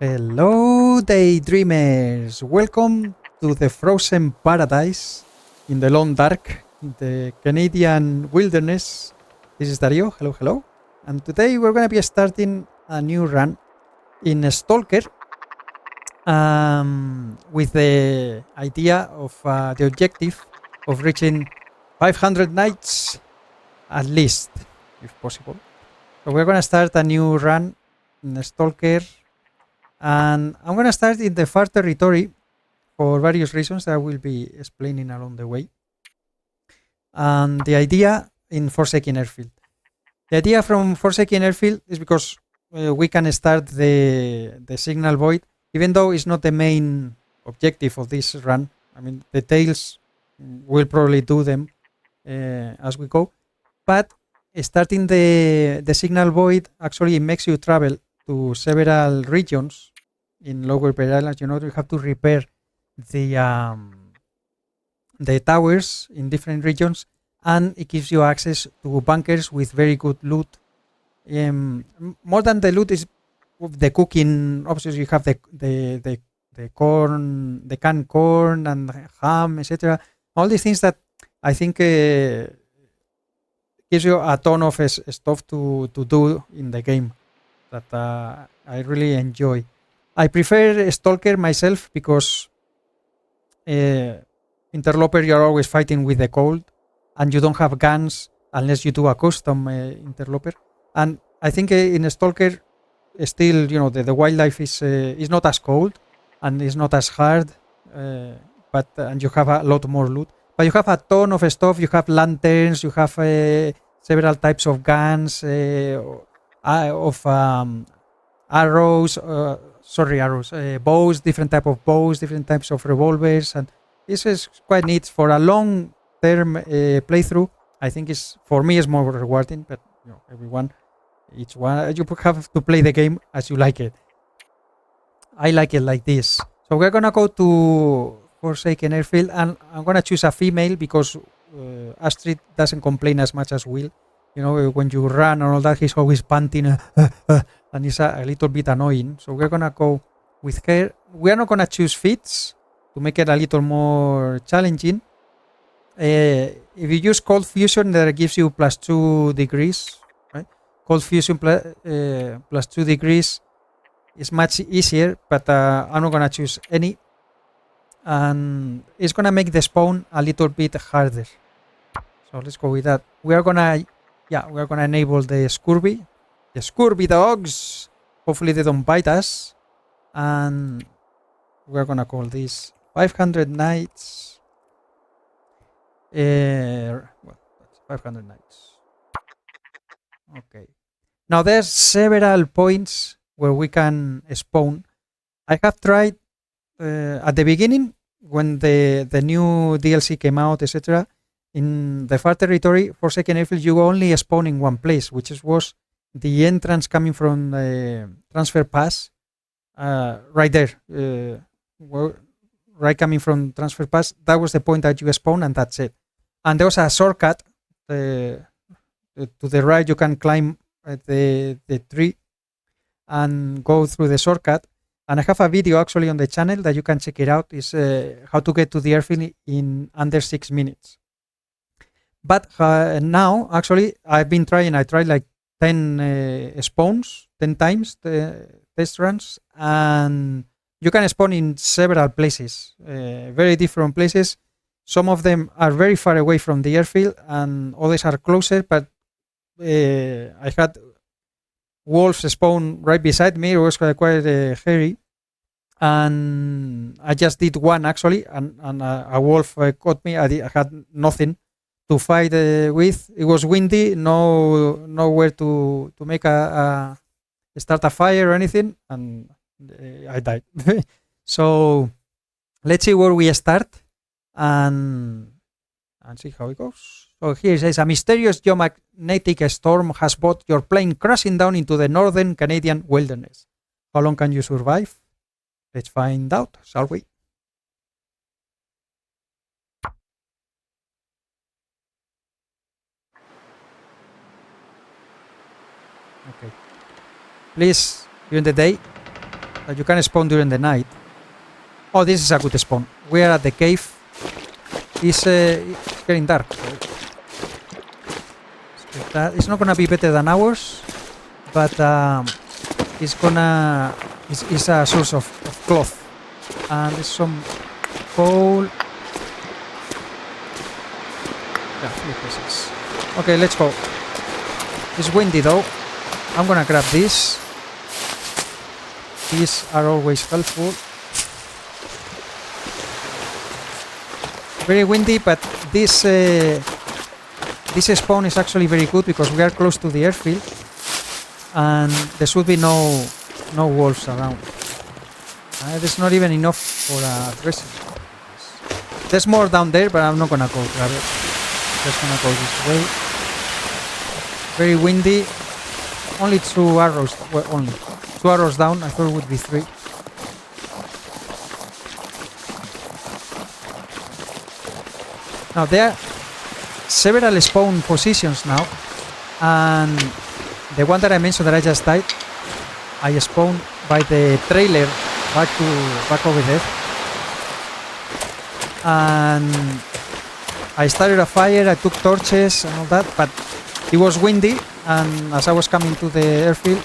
Hello, Daydreamers! Welcome to the frozen paradise in the long dark, in the Canadian wilderness. This is Dario. Hello, hello. And today we're going to be starting a new run in Stalker with the idea of the objective of reaching 500 nights at least, if possible. So we're going to start a new run in Stalker. And I'm going to start in the far territory for various reasons that I will be explaining along the way. And the idea in Forsaken Airfield. The idea from Forsaken Airfield is because we can start the signal void, even though it's not the main objective of this run. I mean, the tails will probably do them as we go. But starting the signal void actually makes you travel to several regions in Lower Bear Islands. You know, you have to repair the towers in different regions, and it gives you access to bunkers with very good loot. More than the loot is the cooking. Obviously, you have the corn, the canned corn, and ham, etc. All these things that I think gives you a ton of stuff to do in the game that I really enjoy. I prefer Stalker myself because Interloper, you're always fighting with the cold, and you don't have guns unless you do a custom Interloper. And I think in Stalker, still, you know, the wildlife is not as cold and is not as hard, but and you have a lot more loot. But you have a ton of stuff. You have lanterns. You have several types of guns, arrows. Bows, different type of bows, different types of revolvers, and this is quite neat for a long-term playthrough. I think is for me is more rewarding, but you know, everyone, each one, you have to play the game as you like it. I like it like this. So we're gonna go to Forsaken Airfield, and I'm gonna choose a female because Astrid doesn't complain as much as Will. You know, when you run and all that, he's always panting, and it's a little bit annoying. So we're gonna go with her. We are not gonna choose FEATS to make it a little more challenging. If you use cold fusion, that gives you plus 2 degrees, right? Cold fusion plus 2 degrees is much easier, but I'm not gonna choose any, and it's gonna make the spawn a little bit harder. So let's go with that. We're gonna enable the scurvy dogs. Hopefully they don't bite us, and we're gonna call this 500 nights. Well, that's 500 nights. Okay. Now there's several points where we can spawn. I have tried at the beginning when the new DLC came out, etc. In the far territory, Forsaken Airfield, you only spawn in one place, which was the entrance coming from the transfer pass, right there, right coming from transfer pass. That was the point that you spawn, and that's it. And there was a shortcut to the right. You can climb the tree and go through the shortcut. And I have a video actually on the channel that you can check it out. Is how to get to the airfield in under 6 minutes. But now, actually, I've been trying. I tried like 10 spawns, 10 times the test runs, and you can spawn in several places, very different places. Some of them are very far away from the airfield, and others are closer. But I had wolves spawn right beside me. It was quite hairy, and I just did one actually, and a wolf caught me. I had nothing to fight with. It was windy, nowhere to make start a fire or anything, and I died. So let's see where we start and see how it goes. So here it says, a mysterious geomagnetic storm has brought your plane crashing down into the northern Canadian wilderness. How long can you survive? Let's find out, shall we? Okay. Please, during the day, that you can spawn during the night. Oh, this is a good spawn. We are at the cave. It's getting dark. It's not gonna be better than ours, but it's a source of cloth. And there's some coal. Yeah, 3 pieces. Okay, let's go. It's windy though. I'm gonna grab this. These are always helpful. Very windy, but this spawn is actually very good because we are close to the airfield and there should be no wolves around. There's not even enough for a dressing. There's more down there, but I'm not gonna go grab it. Just gonna go this way. Very windy. Only 2 arrows. Well, only 2 arrows down. I thought it would be 3. Now there are several spawn positions now, and the one that I mentioned that I just died, I spawned by the trailer back over there, and I started a fire. I took torches and all that, but it was windy, and as I was coming to the airfield,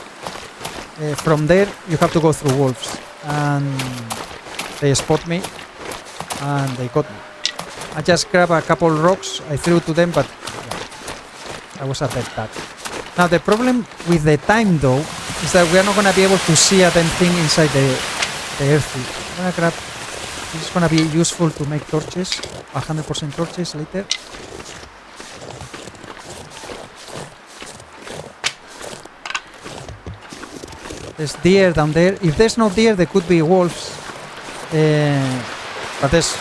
from there you have to go through wolves, and they spot me and they got me. I just grabbed a couple rocks, I threw to them, but yeah, I was a dead tag. Now the problem with the time though is that we are not going to be able to see a damn thing inside the airfield. I'm going to grab, this is going to be useful to make torches, 100% torches later. There's deer down there. If there's no deer, there could be wolves, but there's,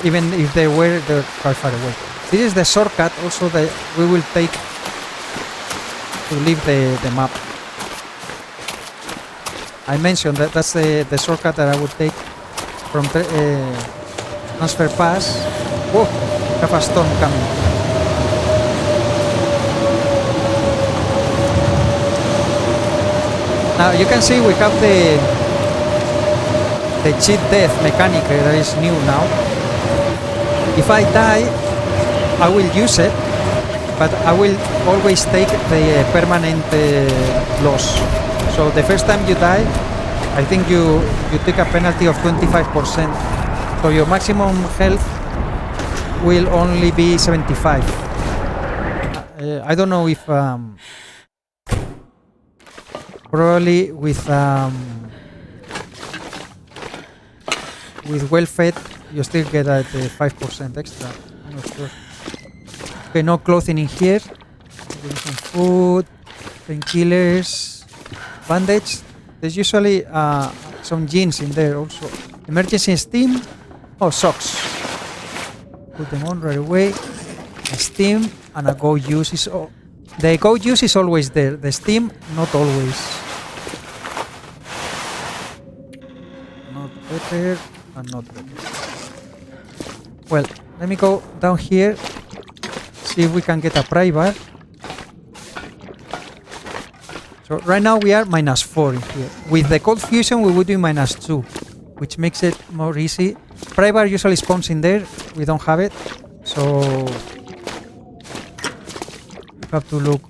even if they were, they're quite far away. This is the shortcut also that we will take to leave the map. I mentioned that that's the shortcut that I would take from Transfer Pass. Whoa, have a storm coming. Now you can see we have the cheat death mechanic that is new now. If I die, I will use it, but I will always take the permanent loss. So the first time you die, I think you take a penalty of 25%. So your maximum health will only be 75. I don't know if probably with well-fed you still get a 5% extra. I'm not sure. Okay, no clothing in here. Maybe some food, painkillers, bandage. There's usually some jeans in there also. Emergency steam. Oh, socks. Put them on right away. A steam and a go use is the go use is always there. The steam not always. Not better and not better. Well, let me go down here, see if we can get a pry bar. So right now we are -4 in here. With the cold fusion we would be -2, which makes it more easy. Pry bar usually spawns in there, we don't have it, so you have to look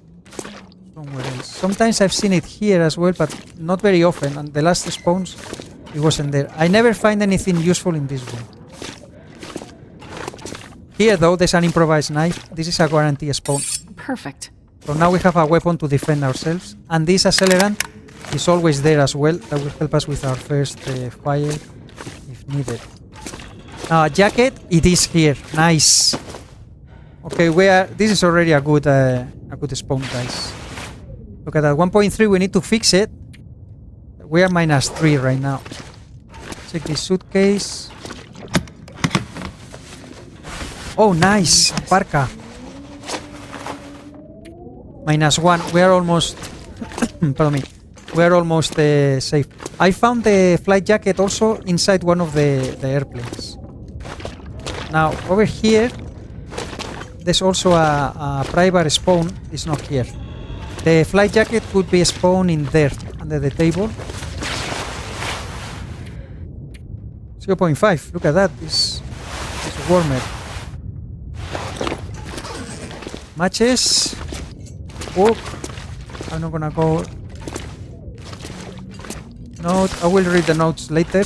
somewhere else. Sometimes I've seen it here as well, but not very often, and the last spawns it wasn't there. I never find anything useful in this room. Here though, there's an improvised knife. This is a guarantee spawn. Perfect. So now we have a weapon to defend ourselves. And this accelerant is always there as well. That will help us with our first fire if needed. Now a jacket, it is here. Nice. Okay, this is already a good spawn, guys. Look at that, 1.3, we need to fix it. We are -3 right now. Check this suitcase. Oh, nice! Parka. -1. We are almost... pardon me. We are almost safe. I found the flight jacket also inside one of the airplanes. Now, over here, there's also a private spawn. It's not here. The flight jacket could be spawned in there, under the table. 0.5. Look at that. It's warmer. Matches. Oh, I'm not gonna go. Note. I will read the notes later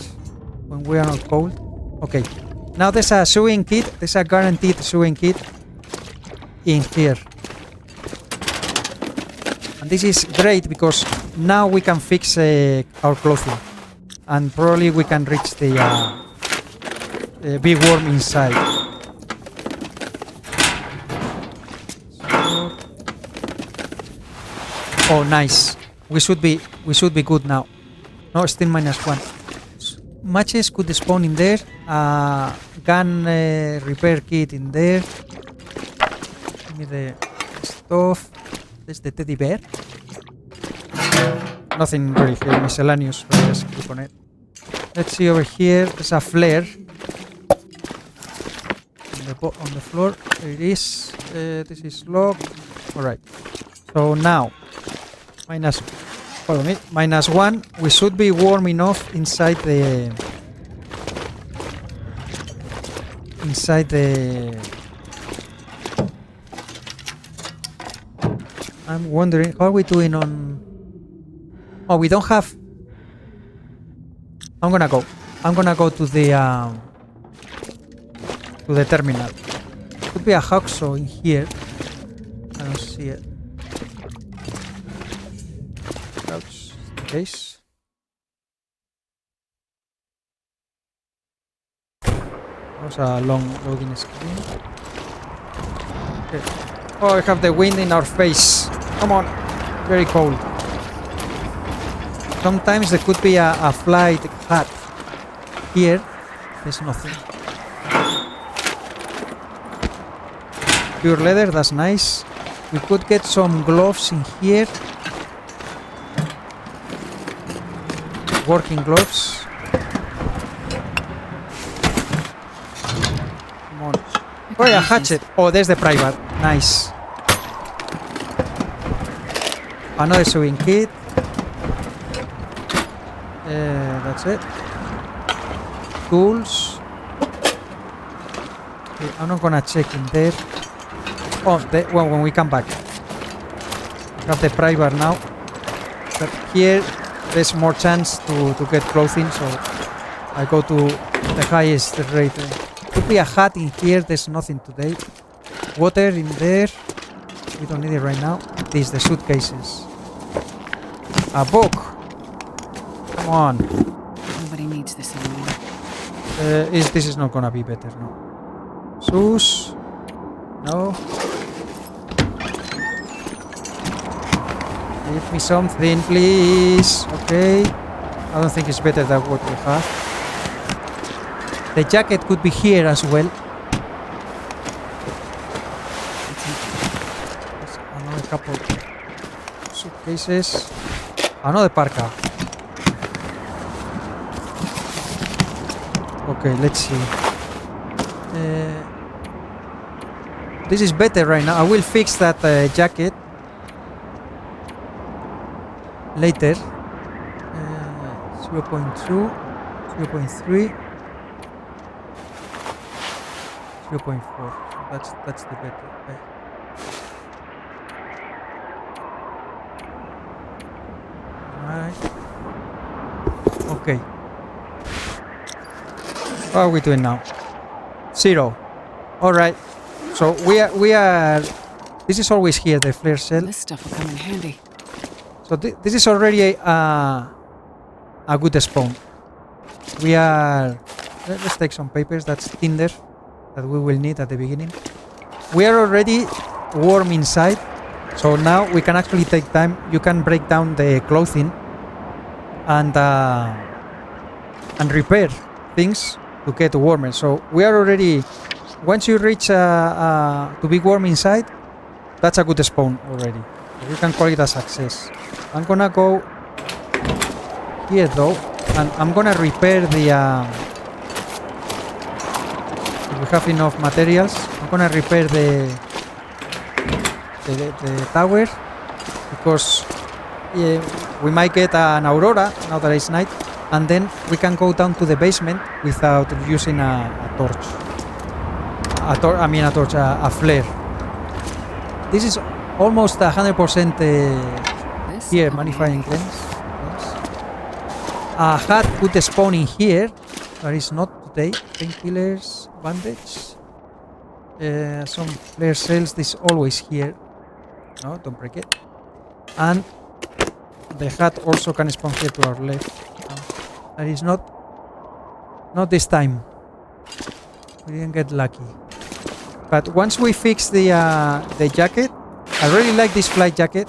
when we are not cold. Okay. Now there's a sewing kit. There's a guaranteed sewing kit in here. And this is great because now we can fix our clothing. And probably we can reach the big worm inside. Oh, nice. We should be good now. No, still -1. Matches could spawn in there. Gun repair kit in there. Give me the stuff. There's the teddy bear. Nothing really here. Miscellaneous. But let's click on it. Let's see over here. There's a flare. On the floor. There it is. This is locked. Alright. So now. Follow me. -1. We should be warm enough inside the... I'm wondering, how are we doing on... Oh, we don't have... I'm gonna go to the terminal. Could be a hacksaw in here. I don't see it. Crouch, case. That was a long loading screen. Okay. Oh, I have the wind in our face. Come on. Very cold. Sometimes there could be a flight hat. Here, there's nothing. Pure leather, that's nice. We could get some gloves in here. Working gloves. Come on. Oh, yeah, hatchet. Oh, there's the private. Nice. Another sewing kit. That's it. Tools. Okay, I'm not gonna check in there. Oh, well, when we come back. We have the private now. But here, there's more chance to get clothing, so I go to the highest rate. Could be a hat in here. There's nothing today. Water in there. We don't need it right now. These the suitcases. A book. Come on. Nobody needs this anymore. This is not gonna be better, no. Shoes. No. Give me something, please. Okay. I don't think it's better than what we have. The jacket could be here as well. Another couple suitcases. Another parka. Okay, let's see. This is better right now. I will fix that jacket later. 0.2, 0.3, 0.4. That's the better. Right. Okay. What are we doing now? 0. All right. So we are. This is always here. The flare cell. This stuff will come in handy. So this is already a good spawn. We are. Let's take some papers. That's tinder that we will need at the beginning. We are already warm inside, so now we can actually take time. You can break down the clothing and repair things to get warmer. So we are already. Once you reach to be warm inside, that's a good spawn already. You can call it a success. I'm gonna go here though, and I'm gonna repair the. If we have enough materials, I'm gonna repair the tower because we might get an aurora now that it's night. and then we can go down to the basement without using a torch. A flare. This is almost 100% This here, will come in Manifying handy. Cleanse. Yes. A hat could spawn in here, but it's not today. Painkillers, bandage. Some flare cells, this is always here. No, don't break it. And the hat also can spawn here to our left. But it's not this time. We didn't get lucky. But once we fix the jacket, I really like this flight jacket.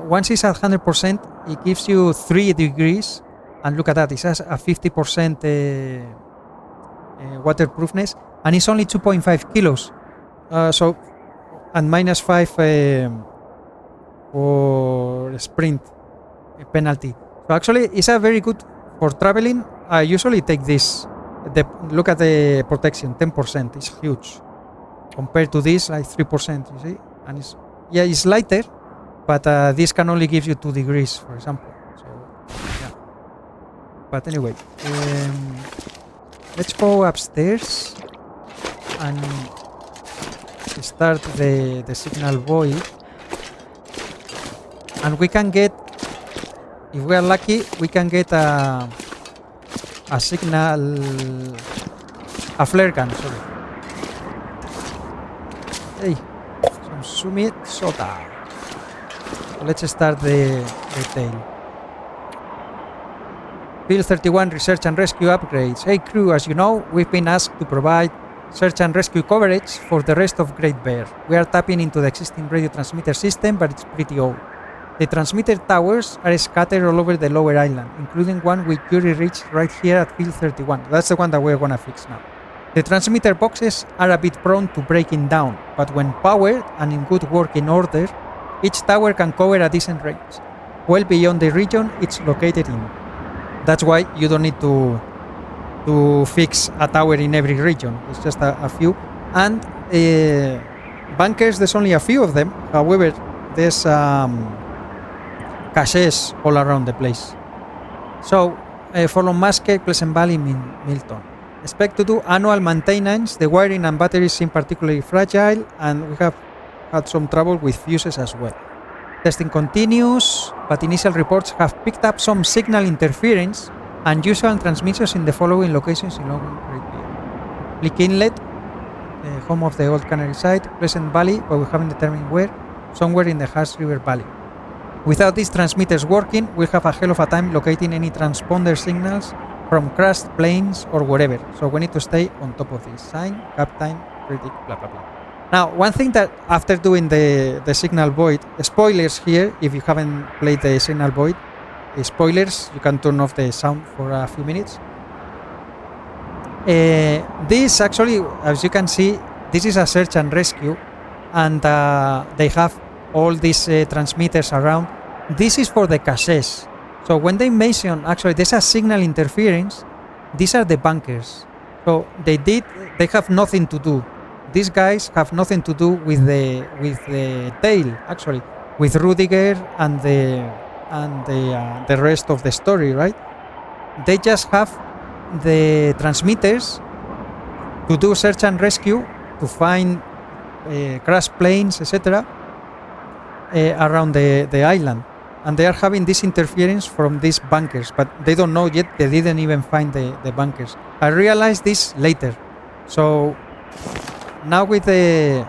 Once it's at 100%, it gives you 3 degrees. And look at that, it has a 50% waterproofness. And it's only 2.5 kilos. And -5 for sprint penalty. So actually, it's a very good for traveling. I usually take this. Look at the protection, 10%. It's huge compared to this, like 3%. You see, and it's lighter, but this can only give you 2 degrees, for example. So yeah. But anyway, let's go upstairs and start the signal void, and we can get, if we are lucky, we can get a flare gun, sorry. Hey, some Sumit Sota. So let's start the tail. Field 31 Research and Rescue upgrades. Hey crew, as you know, we've been asked to provide search and rescue coverage for the rest of Great Bear. We are tapping into the existing radio transmitter system, but it's pretty old. The transmitter towers are scattered all over the lower island, including one we jury reached right here at Field 31. That's the one that we're gonna fix now. The transmitter boxes are a bit prone to breaking down, but when powered and in good working order, each tower can cover a decent range, well beyond the region it's located in. That's why you don't need to fix a tower in every region. It's just a few. And bunkers, there's only a few of them. However, there's caches all around the place. So, follow Musket, Pleasant Valley, Milton. Expect to do annual maintenance. The wiring and batteries seem particularly fragile, and we have had some trouble with fuses as well. Testing continues, but initial reports have picked up some signal interference and usual transmissions in the following locations in Long Great Bear. Bleak Inlet, home of the old cannery site, Pleasant Valley, but we haven't determined where, somewhere in the Harsh River Valley. Without these transmitters working, we'll have a hell of a time locating any transponder signals from crashed planes or wherever, so we need to stay on top of this. Sign, Captain, Critic, blah blah blah. Now, one thing that after doing the signal void, spoilers here, if you haven't played the signal void, spoilers, you can turn off the sound for a few minutes. This actually, as you can see, this is a search and rescue, and they have all these transmitters around. This is for the caches. So when they mention, actually, there's a signal interference, these are the bunkers. So they have nothing to do. These guys have nothing to do with the tail, actually, with Rudiger and the rest of the story, right? They just have the transmitters to do search and rescue, to find crashed planes, etc. Around the island, and they are having this interference from these bunkers, but they don't know yet. They didn't even find the bunkers. I realized this later. So now with the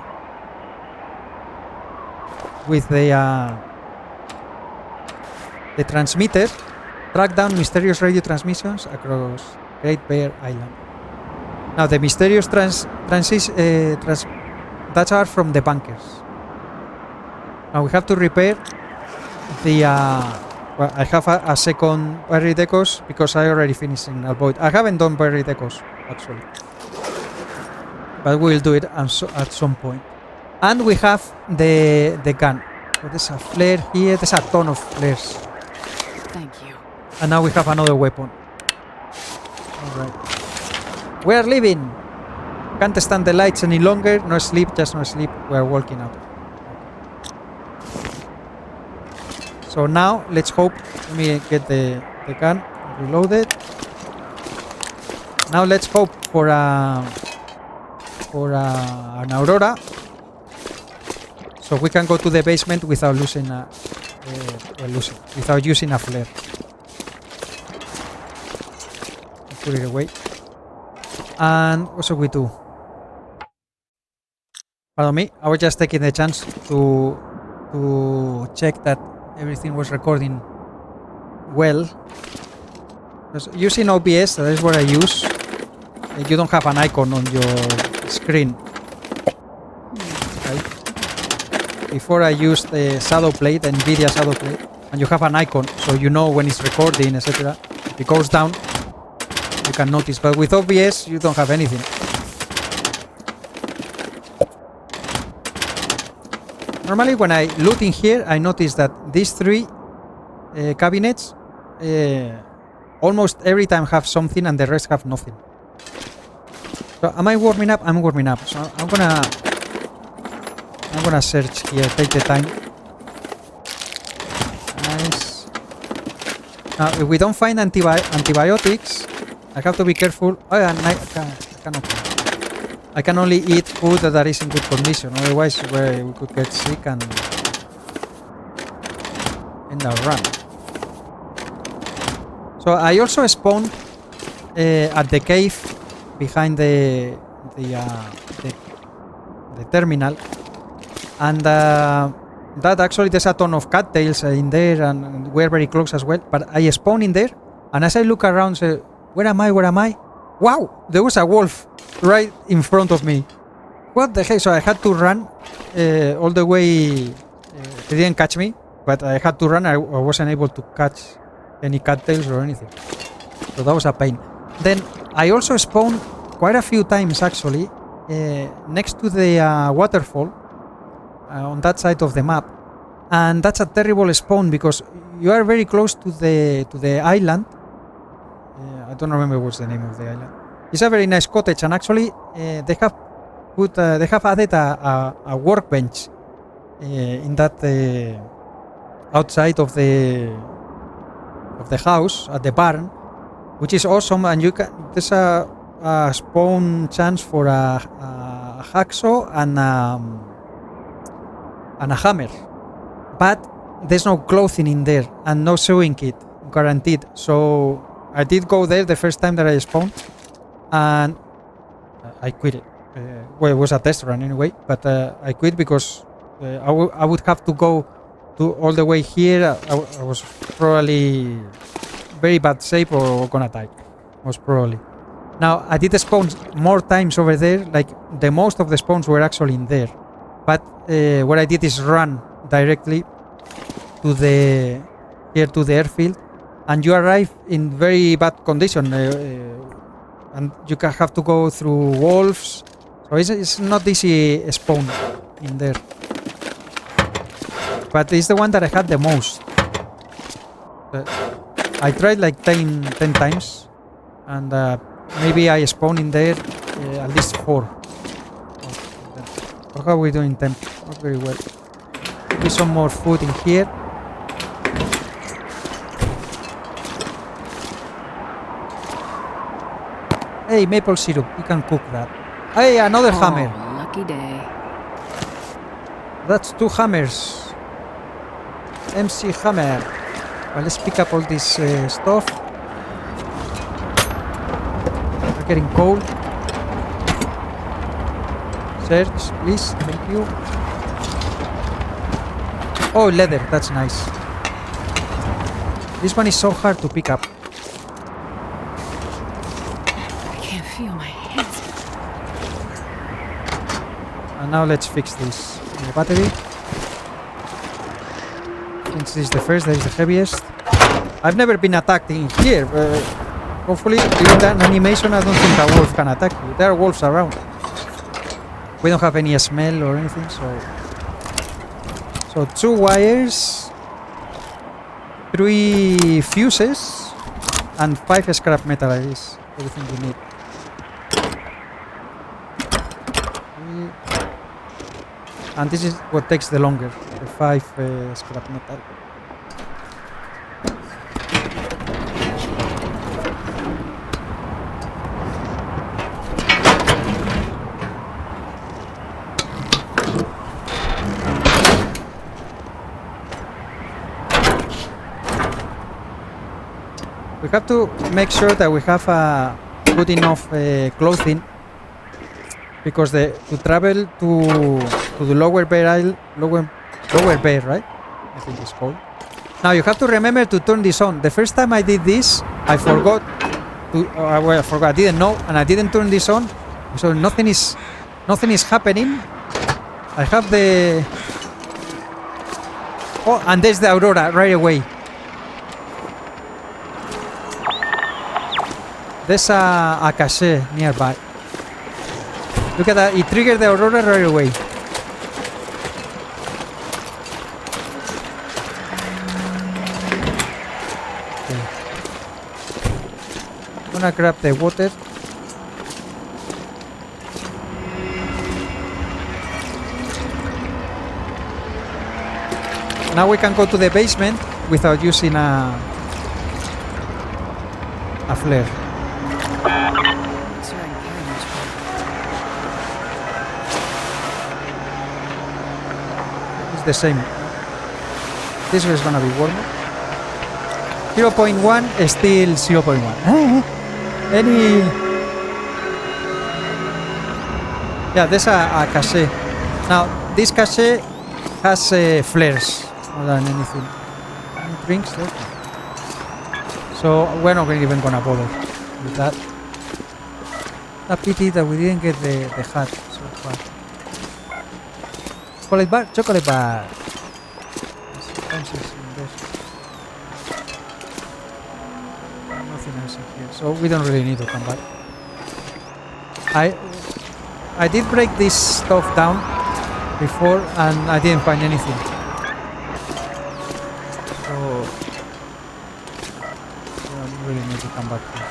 transmitter, track down mysterious radio transmissions across Great Bear Island. Now the mysterious that are from the bunkers. Now we have to repair the well, I have a second buried decos because I already finished Signal Void. I haven't done buried decos actually, but we'll do it at some point. And we have the gun. So there's a flare here. There's a ton of flares. Thank you. And now we have another weapon. Alright. We are leaving. Can't stand the lights any longer. No sleep, just no sleep. We are walking out. So now let's hope. Let me get the gun reloaded. Now let's hope for an Aurora, so we can go to the basement without losing without using a flare. Put it away. And what should we do? Pardon me, I was just taking the chance to check that everything was recording well. Because using OBS, that is what I use. You don't have an icon on your screen. Right? Before I used the shadow plate, the NVIDIA shadow plate, and you have an icon, so you know when it's recording, etc. If it goes down, you can notice. But with OBS, you don't have anything. Normally, when I loot in here, I notice that these three cabinets almost every time have something and the rest have nothing. So am I warming up? I'm warming up. So I'm gonna search here. Take the time. Nice. Now, if we don't find antibiotics, I have to be careful. Oh, and I can only eat food that is in good condition. Otherwise, we could get sick and end our run. So I also spawned at the cave behind the terminal, and that actually there's a ton of cattails in there, and we're very close as well. But I spawned in there, and as I look around, say, where am I? Where am I? Wow! There was a wolf right in front of me. What the heck? So I had to run all the way. They didn't catch me, but I had to run. I wasn't able to catch any cattails or anything. So that was a pain. Then I also spawned quite a few times actually next to the waterfall on that side of the map, and that's a terrible spawn because you are very close to the island. I don't remember what's the name of the island. It's a very nice cottage, and actually they have added a workbench in that outside of the house at the barn, which is awesome. And there's a spawn chance for a hacksaw and a hammer, but there's no clothing in there and no sewing kit guaranteed. So I did go there the first time that I spawned, and I quit it. Well, it was a test run anyway, but I quit because I would have to go all the way here. I was probably very bad shape or gonna die, most probably. Now I did spawn more times over there. Like the most of the spawns were actually in there, but what I did is run directly to the airfield, and you arrive in very bad condition, and you can have to go through wolves. So it's not easy spawn in there, but it's the one that I had the most. I tried like 10 times, and maybe I spawned in there at least 4. How are we doing temp? Not very well. Maybe some more food in here. Hey, maple syrup, you can cook that. Hey, another hammer. Lucky day. That's 2 hammers. MC hammer. Well, let's pick up all this stuff. I'm getting cold. Search, please. Thank you. Oh, leather. That's nice. This one is so hard to pick up. I can't feel my hands. And now let's fix this battery. Since this is the first, that is the heaviest. I've never been attacked in here. Hopefully, during that animation, I don't think a wolf can attack you. There are wolves around. We don't have any smell or anything, so 2 wires, 3 fuses, and 5 scrap metal. Is everything you need. And this is what takes the longer, the 5 scrap metal. We have to make sure that we have good enough clothing, because to travel to the lower bay lower bay, right? I think it's called. Now you have to remember to turn this on. The first time I did this, I forgot to. Well, I forgot. I didn't know, and I didn't turn this on, so nothing is happening. I have the. Oh, and there's the Aurora right away. There's a cache nearby. Look at that, it triggered the Aurora right away. Okay. I'm gonna grab the water. Now we can go to the basement without using a flare. It's the same. This is gonna be warmer. 0.1 is still 0.1. Any... Yeah, there's a cache. Now, this cache has flares more than anything. Any drinks there? So we're not even gonna bother with that. A pity that we didn't get the hat so far. Chocolate bar? Chocolate bar. Nothing else in here, so we don't really need to come back. I did break this stuff down before and I didn't find anything. So we don't really need to come back here.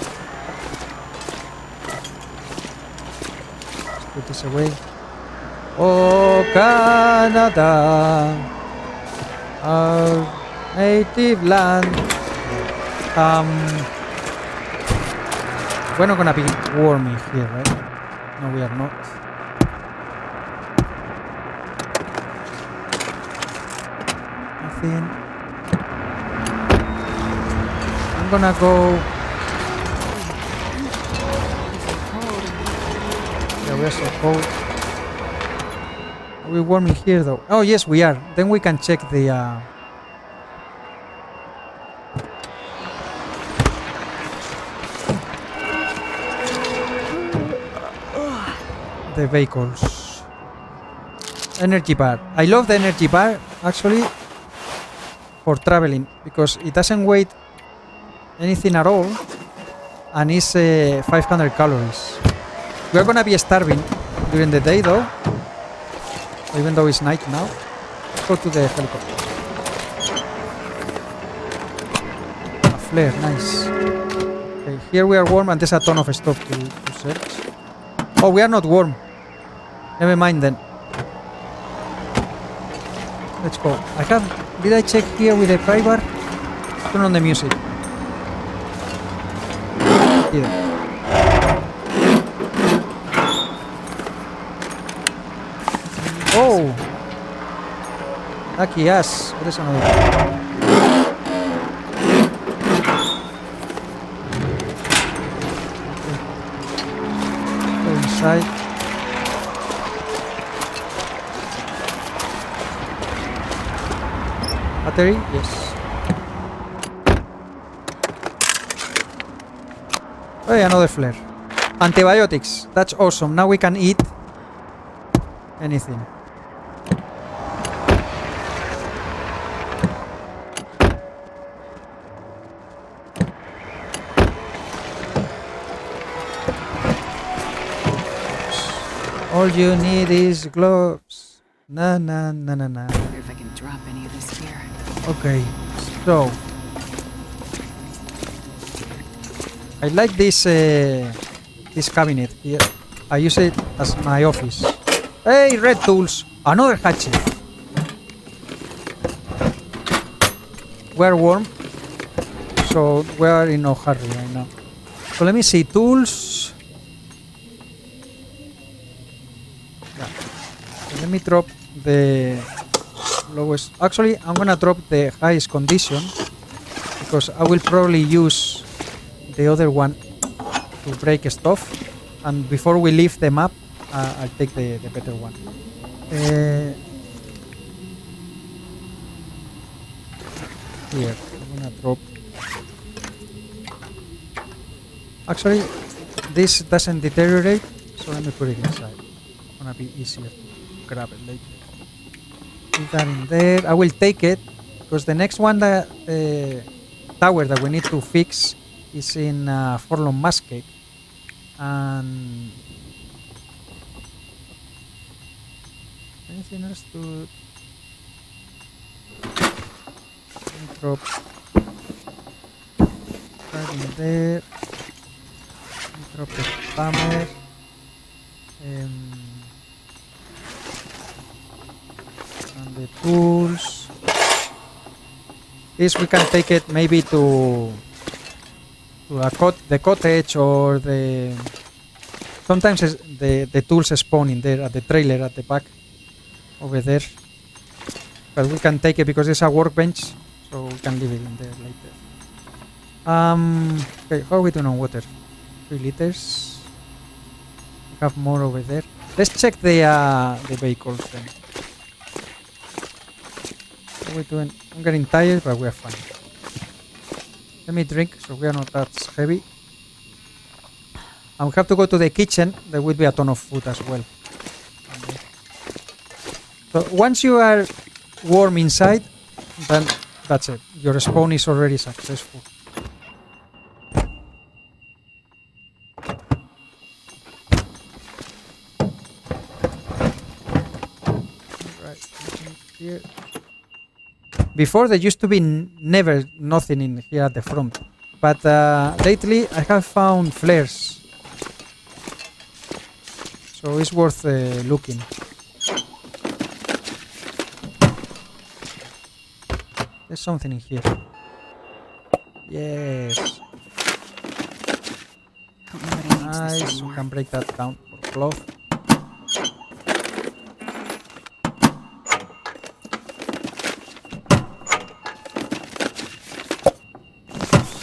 Let's put this away. Oh, Canada, our native land. We're not gonna be warm here, right? No, we are not. Nothing. I'm gonna go. Yeah, we're so cold. Are we warm in here though? Oh yes, we are. Then we can check the vehicles. Energy bar. I love the energy bar actually for traveling because it doesn't weigh anything at all and it's 500 calories. We're gonna be starving during the day though, even though it's night now. Let's go to the helicopter. A flare, nice. Okay, here we are warm and there's a ton of stuff to search. Oh, we are not warm. Never mind then. Let's go. Did I check here with the pry bar? Turn on the music. Here. Oh! Lucky us. What is another one? Go inside. Battery? Yes. Oh, yeah, another flare. Antibiotics. That's awesome. Now we can eat anything. All you need is gloves. Na na na na na. I wonder if I can drop any of this here. Okay, so I like this cabinet here. I use it as my office. Hey, red tools! Another hatchet. We're warm, so we are in no hurry right now. So let me see, tools. Yeah. So let me drop the lowest. Actually, I'm gonna drop the highest condition because I will probably use the other one to break stuff. And before we leave the map, I'll take the better one. Here, I'm gonna drop. Actually, this doesn't deteriorate, so let me put it inside. It's gonna be easier to grab it later. Put that in there. I will take it because the next one, that tower that we need to fix, is in Forlorn Musket, and anything else to drop that in there. Drop the spammer. And the tools. This we can take it maybe to the cottage, or the sometimes the tools spawn in there at the trailer at the back over there. But we can take it because it's a workbench, so we can leave it in there later. Okay, how are we doing on water? 3 liters. We have more over there. Let's check the vehicles then. How are we doing? I'm getting tired, but we are fine. Let me drink so we are not that heavy. And we have to go to the kitchen. There will be a ton of food as well. So once you are warm inside, then that's it. Your spawn is already successful. Right, here. Before there used to be never nothing in here at the front, but lately I have found flares, so it's worth looking. There's something in here. Yes. Nice. We can break that down for cloth.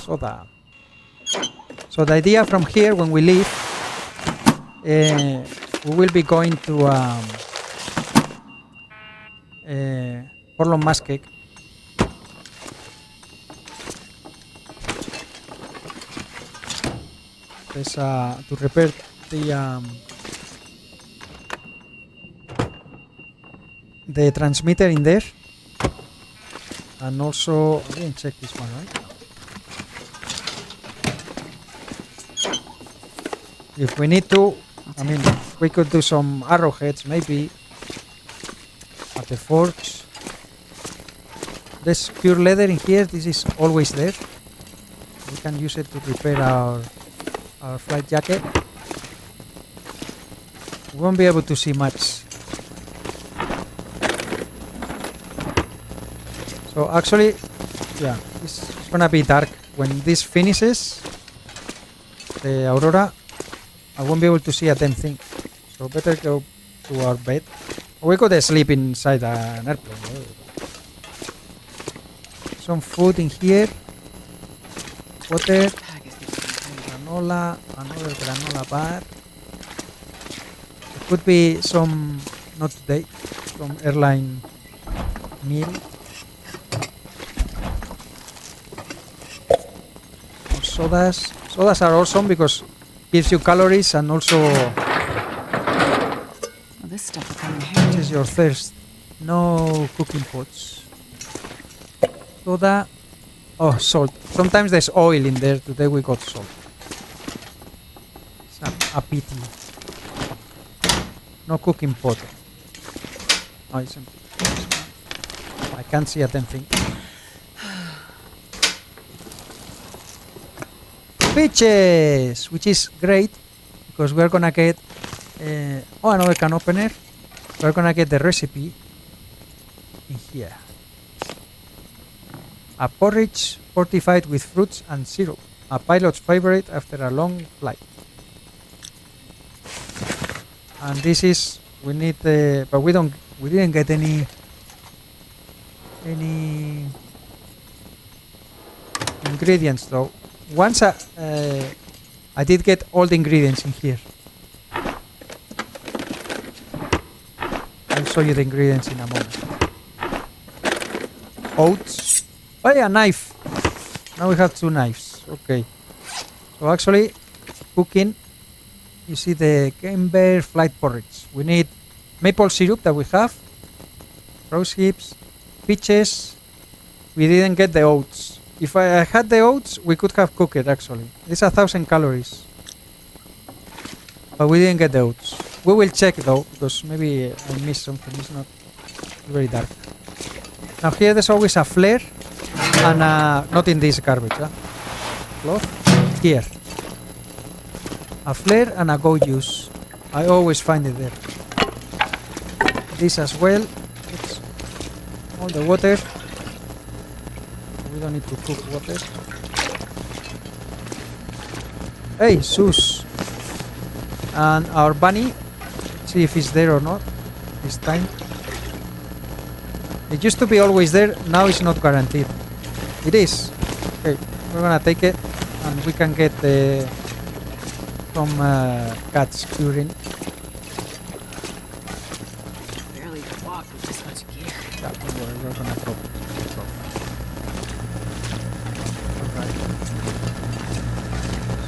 Soda. So the idea from here, when we leave, we will be going to Forlorn Musket. There's to repair the transmitter in there, and also I didn't check this one, right? If we need to, I mean, we could do some arrowheads maybe at the forge. There's pure leather in here. This is always there. We can use it to repair our flight jacket. We won't be able to see much. So actually, yeah, it's gonna be dark when this finishes. The aurora, I won't be able to see a damn thing. So better go to our bed. Or we could sleep inside an airplane. Some food in here. Water. Granola. Another granola bar. It could be some, not today, some airline meal. Or sodas. Sodas are awesome because gives you calories and also this stuff will come in handy. quenches your thirst. No cooking pots. Soda. Oh, salt. Sometimes there's oil in there. Today we got salt. A pity. No cooking pot. Oh, it's empty. I can't see a damn thing. Peaches, which is great because we're gonna get another can opener. We're gonna get the recipe in here. A porridge fortified with fruits and syrup, a pilot's favorite after a long flight. And this is, we need but we didn't get any ingredients though. once I did get all the ingredients in here. I'll show you the ingredients in a moment. Oats. Oh yeah, knife. Now we have 2 knives. Okay. So actually, cooking, you see the Camber flight porridge. We need maple syrup that we have, rose hips, peaches. We didn't get the oats. If I had the oats, we could have cooked it actually. It's 1,000 calories. But we didn't get the oats. We will check though, because maybe I missed something. It's not very dark. Now here there's always a flare and not in this garbage. Cloth. Here. A flare and a go use. I always find it there. This as well. It's all the water. We don't need to cook water. Hey, Sus. And our bunny. See if it's there or not this time. It used to be always there. Now it's not guaranteed. It is. Okay, we're gonna take it and we can get the some cats curing. Barely walk with this much gear. Yeah, don't worry, we're gonna drop it. Alright.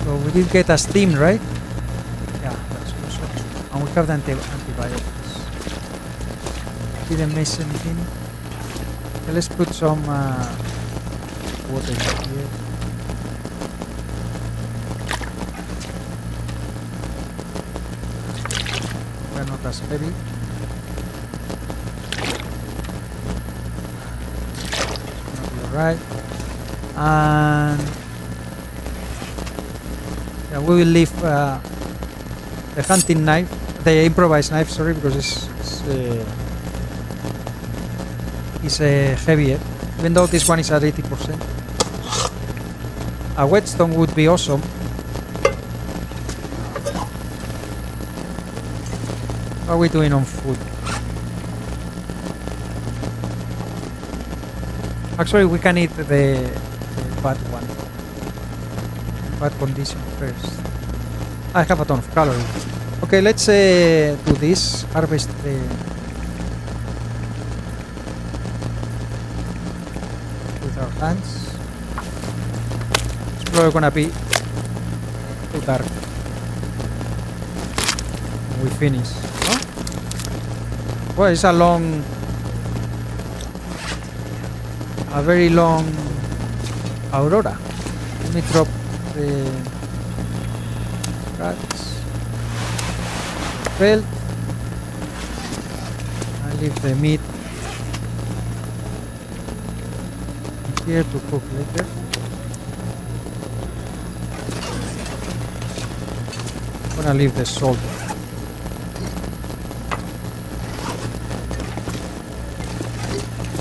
So we did get a steam, right? Yeah, that's awesome. And we have the antibiotics. Didn't miss anything. Okay, let's put some water here. We're not as heavy. Alright. And yeah, we will leave the hunting knife, the improvised knife, sorry, because it's heavier, even though this one is at 80%. A whetstone would be awesome. How are we doing on food? Actually, we can eat the bad one. Bad condition first. I have a ton of calories. Okay, let's do this. Harvest the... with our hands. It's probably gonna be too dark. We finish. No? Well, it's a very long aurora. Let me drop the rats. Well, I leave the meat here to cook later. I'm gonna leave the salt.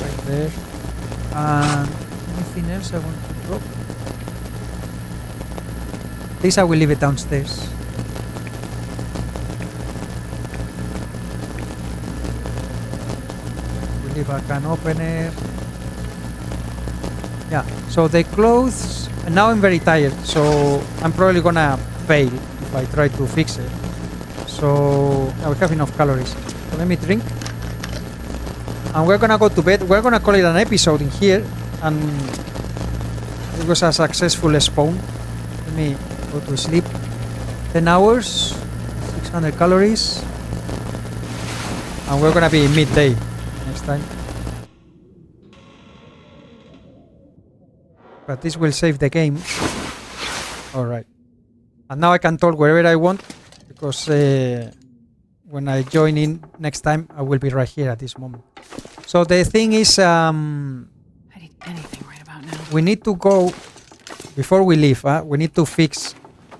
Right there. And anything else I want to drop? This I will leave it downstairs. We leave a can opener. Yeah, so the clothes, and now I'm very tired, so I'm probably gonna fail if I try to fix it. So yeah, we have enough calories. So let me drink. And we're gonna go to bed. We're gonna call it an episode in here. And it was a successful spawn. Let me go to sleep. 10 hours, 600 calories. And we're gonna be midday next time. But this will save the game. Alright. And now I can talk wherever I want. Because when I join in next time, I will be right here at this moment. So the thing is, I'd eat anything right about now. we need to go, before we leave, we need to fix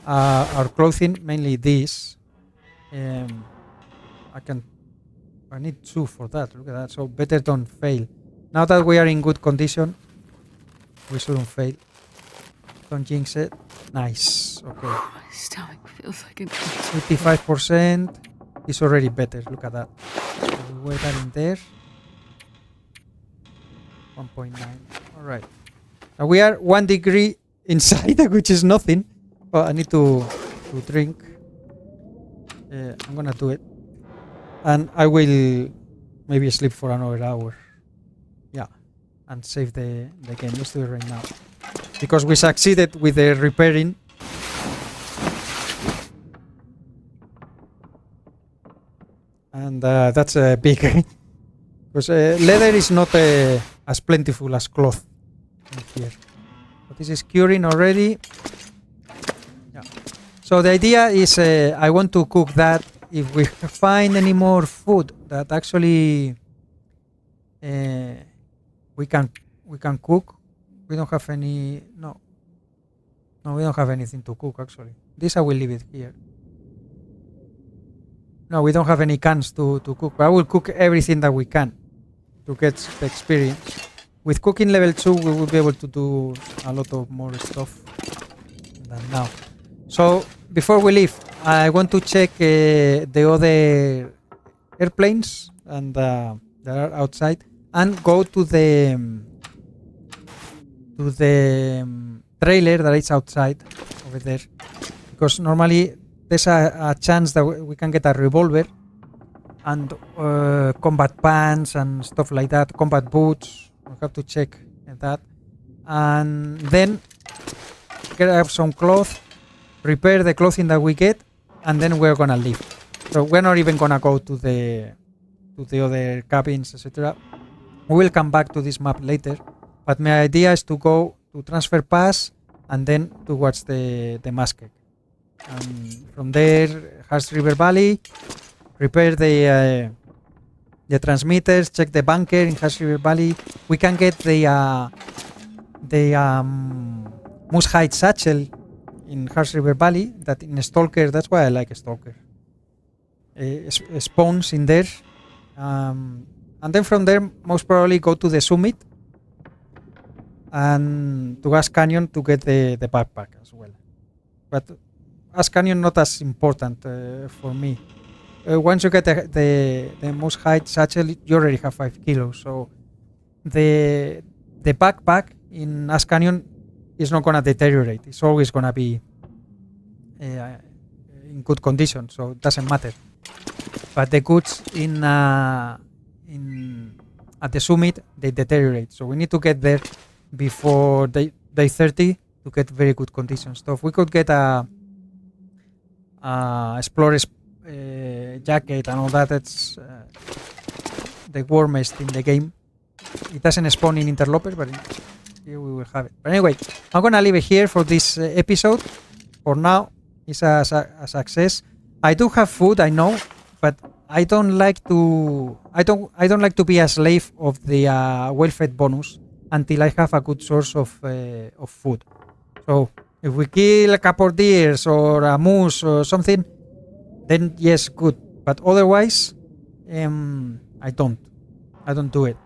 our clothing, mainly this. I need 2 for that, look at that, so better don't fail. Now that we are in good condition, we shouldn't fail. Don't jinx it. Nice, okay. My stomach feels like an 85%. It's already better, look at that. So we weigh that in there. 1.9. Alright. Now we are 1 degree inside, which is nothing. But I need to drink. I'm gonna do it, and I will maybe sleep for another hour. Yeah, and save the game. Let's do it right now because we succeeded with the repairing. And that's a big because leather is not as plentiful as cloth in here. But this is curing already. Yeah. So the idea is I want to cook that. If we find any more food that actually we can cook. We don't have any. No, we don't have anything to cook actually. This I will leave it here. No, we don't have any cans to cook, but I will cook everything that we can to get the experience. With cooking level 2, we will be able to do a lot of more stuff than now. So, before we leave, I want to check the other airplanes and that are outside and go to the trailer that is outside over there, because normally there's a chance that we can get a revolver and combat pants and stuff like that, combat boots. We have to check that, and then grab some cloth, repair the clothing that we get, and then we're gonna leave. So we're not even gonna go to the other cabins, etc. We will come back to this map later, but my idea is to go to Transfer Pass and then towards the Musket. And from there, Harsh River Valley, repair the transmitters, check the bunker in Harsh River Valley. We can get the Moose Hide Satchel in Harsh River Valley. That in Stalker, that's why I like Stalker. Spawns in there, and then from there, most probably go to the summit and to Gas Canyon to get the backpack as well. But Gas Canyon not as important for me. Once you get the Moose Hide Satchel, you already have 5 kilos. So the backpack in Gas Canyon is not gonna deteriorate. It's always gonna be in good condition, so it doesn't matter. But the goods at the summit, they deteriorate. So we need to get there before day 30 to get very good conditions. So if we could get a explorer's jacket and all that, it's the warmest in the game. It doesn't spawn in interlopers, but here we will have it. But anyway, I'm gonna leave it here for this episode. For now, it's a success. I do have food, I know, but I don't like to be a slave of the well-fed bonus until I have a good source of food. So if we kill a couple of deers or a moose or something, then yes, good. But otherwise, I don't do it.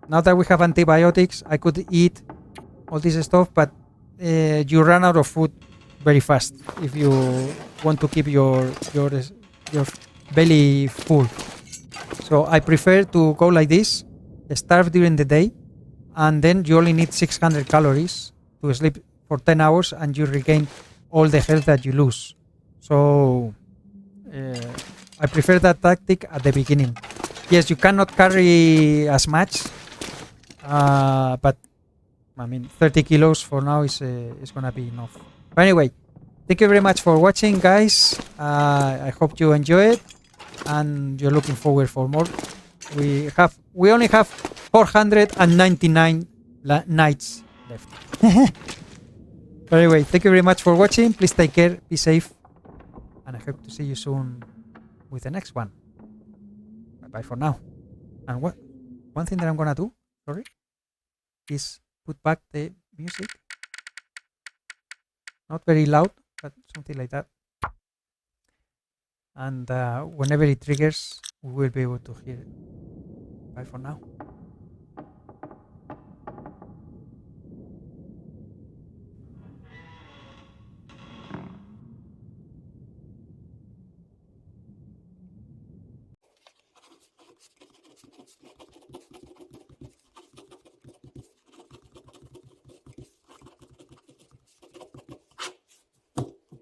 Now that we have antibiotics, I could eat all this stuff, but you run out of food very fast if you want to keep your belly full. So I prefer to go like this, starve during the day, and then you only need 600 calories to sleep for 10 hours and you regain all the health that you lose. So I prefer that tactic at the beginning. Yes, you cannot carry as much, but I mean 30 kilos for now is gonna be enough. But anyway, thank you very much for watching, guys. I hope you enjoy it and you're looking forward for more. We only have 499 nights left. But anyway, thank you very much for watching. Please take care, be safe, and I hope to see you soon with the next one. Bye bye for now. And one thing that I'm gonna do, sorry, is put back the music. Not very loud, but something like that. And whenever it triggers, we will be able to hear it. Bye for now.